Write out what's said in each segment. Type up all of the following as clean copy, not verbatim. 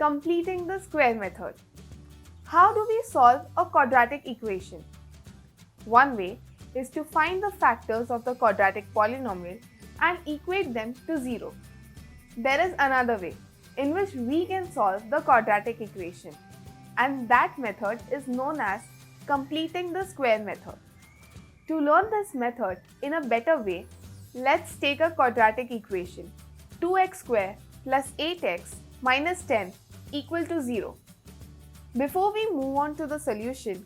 completing the square method. How do we solve a quadratic equation? One way is to find the factors of the quadratic polynomial and equate them to 0. There is another way in which we can solve the quadratic equation, and that method is known as completing the square method. To learn this method in a better way, let's take a quadratic equation 2x square plus 8x minus 10 equal to 0. Before we move on to the solution,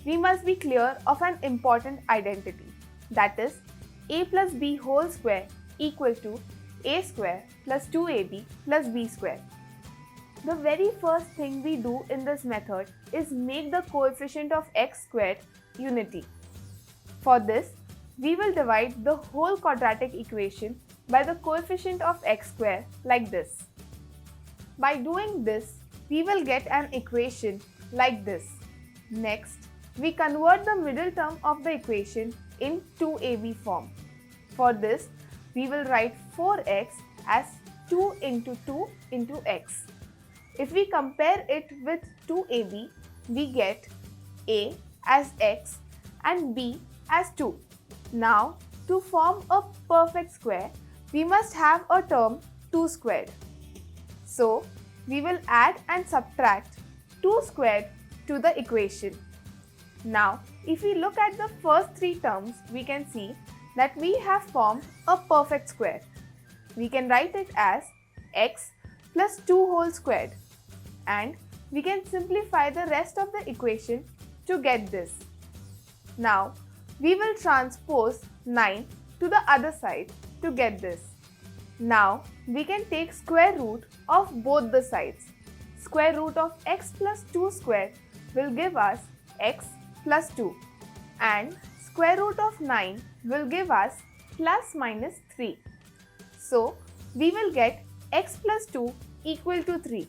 we must be clear of an important identity, that is a plus b whole square equal to a square plus 2ab plus b square. The very first thing we do in this method is make the coefficient of x squared unity. For this, we will divide the whole quadratic equation by the coefficient of x square like this. By doing this, we will get an equation like this. Next, we convert the middle term of the equation in 2ab form. For this, we will write 4x as 2 into 2 into x. If we compare it with 2ab, we get a as x and b as 2. Now, to form a perfect square, we must have a term 2 squared. So, we will add and subtract 2 squared to the equation. Now, if we look at the first three terms, we can see that we have formed a perfect square. We can write it as x plus 2 whole squared, and we can simplify the rest of the equation to get this. Now, we will transpose 9 to the other side to get this. Now, we can take square root of both the sides. Square root of x plus 2 squared will give us x plus 2, and square root of 9 will give us plus minus 3. So, we will get x plus 2 equal to 3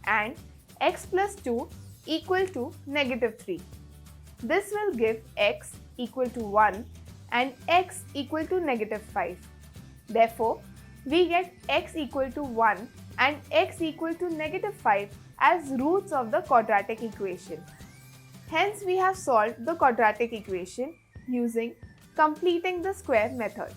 and x plus 2 equal to negative 3. This will give x equal to 1 and x equal to negative 5. Therefore, we get x equal to 1 and x equal to negative 5 as roots of the quadratic equation. Hence, we have solved the quadratic equation using completing the square method.